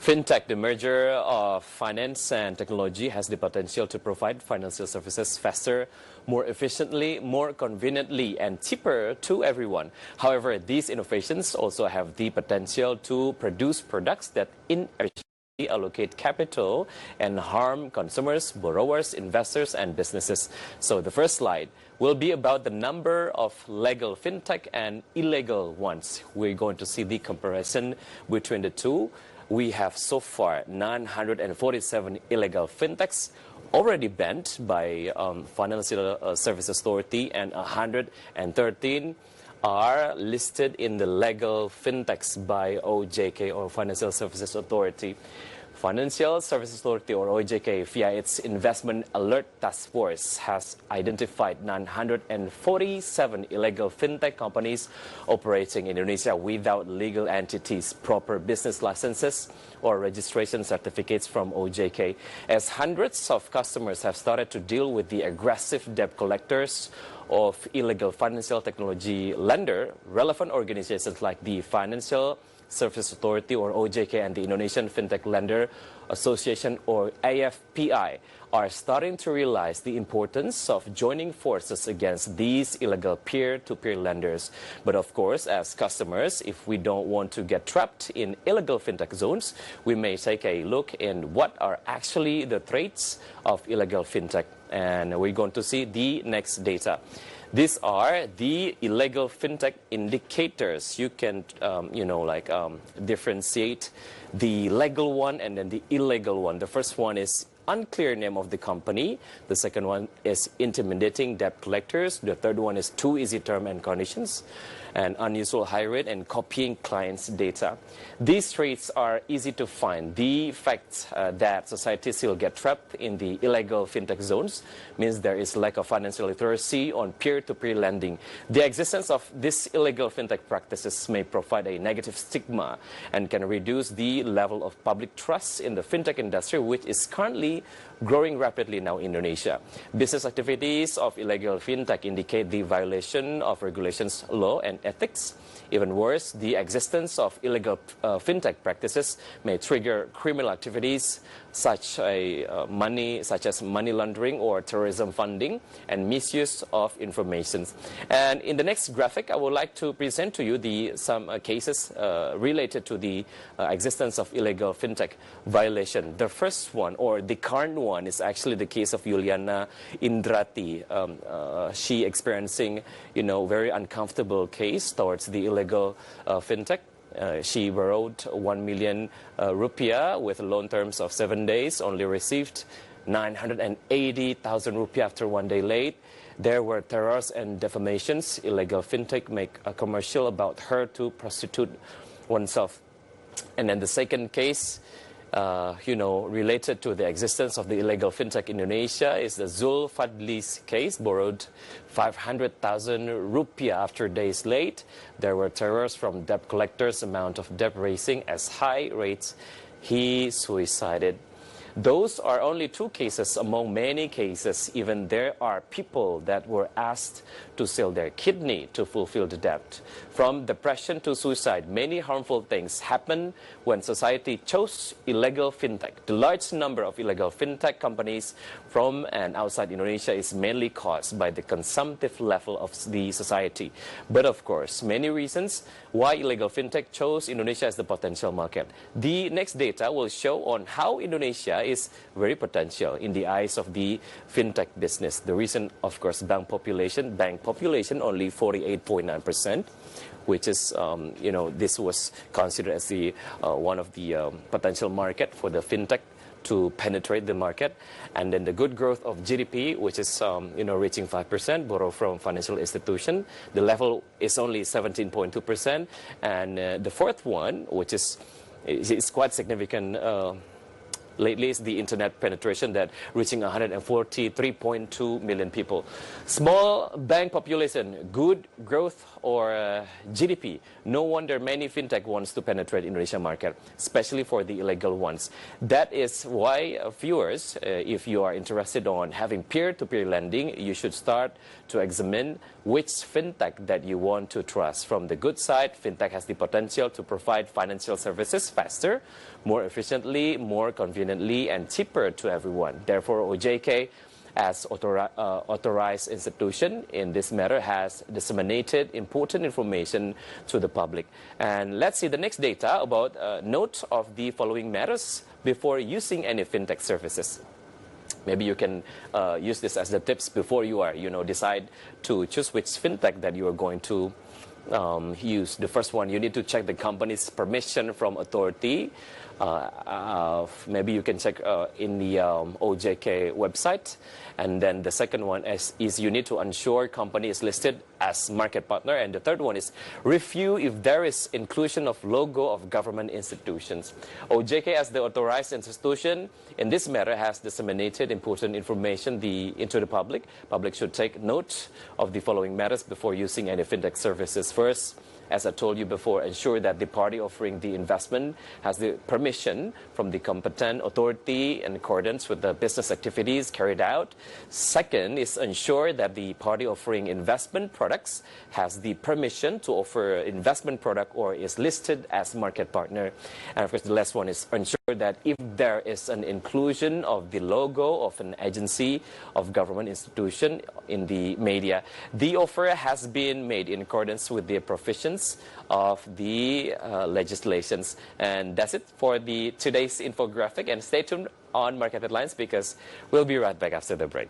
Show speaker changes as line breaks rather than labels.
Fintech, the merger of finance and technology, has the potential to provide financial services faster, more efficiently, more conveniently, and cheaper to everyone. However, these innovations also have the potential to produce products that inefficiently allocate capital and harm consumers, borrowers, investors, and businesses. So the first slide will be about the number of legal fintech and illegal ones. We're going to see the comparison between the two. We have so far 947 illegal fintechs already banned by Financial Services Authority, and 113 are listed in the legal fintechs by OJK, or Financial Services Authority. Financial Services Authority, or OJK, via its Investment Alert Task Force, has identified 947 illegal fintech companies operating in Indonesia without legal entities, proper business licenses, or registration certificates from OJK. As hundreds of customers have started to deal with the aggressive debt collectors of illegal financial technology lender, relevant organizations like the Financial Services Authority, or OJK, and the Indonesian Fintech Lender Association, or AFPI, are starting to realize the importance of joining forces against these illegal peer-to-peer lenders. But of course, as customers, if we don't want to get trapped in illegal fintech zones, we may take a look in what are actually the traits of illegal fintech. And we're going to see the next data. These are the illegal fintech indicators. You can, differentiate the legal one and then the illegal one. The first one is unclear name of the company. The second one is intimidating debt collectors. The third one is too easy term and conditions, and unusual high rate, and copying clients' data. These traits are easy to find. The fact that society still get trapped in the illegal fintech zones means there is lack of financial literacy on peer-to-peer lending. The existence of these illegal fintech practices may provide a negative stigma and can reduce the level of public trust in the fintech industry, which is currently growing rapidly now in Indonesia. Business activities of illegal fintech indicate the violation of regulations, law, and ethics. Even worse, the existence of illegal fintech practices may trigger criminal activities such as money laundering or terrorism funding and misuse of information. And in the next graphic, I would like to present to you some cases related to the existence of illegal fintech violation. The first one, or the current one, is actually the case of Yuliana Indrati. She experiencing, very uncomfortable case towards the illegal fintech. She borrowed 1 million rupiah with loan terms of 7 days, only received 980,000 rupiah after 1 day late. There were terrors and defamations. Illegal fintech make a commercial about her to prostitute oneself. And then the second case, related to the existence of the illegal fintech in Indonesia, is the Zul Fadli's case. Borrowed 500,000 rupiah after days late. There were terrors from debt collectors, amount of debt raising as high rates. He suicided. Those are only two cases among many cases. Even there are people that were asked to sell their kidney to fulfill the debt. From depression to suicide, many harmful things happen when society chose illegal fintech. The large number of illegal fintech companies from and outside Indonesia is mainly caused by the consumptive level of the society. But of course, many reasons why illegal fintech chose Indonesia as the potential market. The next data will show on how Indonesia is very potential in the eyes of the fintech business. The reason, of course, bank population only 48.9%, which is, this was considered as the one of the potential market for the fintech to penetrate the market. And then the good growth of GDP, which is, reaching 5%, borrow from financial institution. The level is only 17.2%. And the fourth one, which is quite significant lately is the internet penetration that reaching 143.2 million people. Small bank population, good growth or GDP. No wonder many fintech wants to penetrate Indonesia market, especially for the illegal ones. That is why viewers, if you are interested on having peer-to-peer lending, you should start to examine which fintech that you want to trust. From the good side, fintech has the potential to provide financial services faster, more efficiently, more conveniently, and cheaper to everyone. Therefore, OJK, as authorized institution in this matter, has disseminated important information to the public. And let's see the next data about note of the following matters before using any fintech services. Maybe you can use this as the tips before you are, decide to choose which fintech that you are going to use. The first one, you need to check the company's permission from authority. Maybe you can check in the OJK website. And then the second one is you need to ensure company is listed as market partner. And the third one is review if there is inclusion of logo of government institutions. OJK, as the authorized institution in this matter, has disseminated important information into the public. Public should take note of the following matters before using any fintech services. First, as I told you before, ensure that the party offering the investment has the permission from the competent authority in accordance with the business activities carried out. Second is ensure that the party offering investment products has the permission to offer investment product or is listed as market partner. And of course, the last one is ensure that if there is an inclusion of the logo of an agency of government institution in the media, the offer has been made in accordance with the provisions of the legislations. And that's it for today's infographic. And stay tuned on Market Headlines because we'll be right back after the break.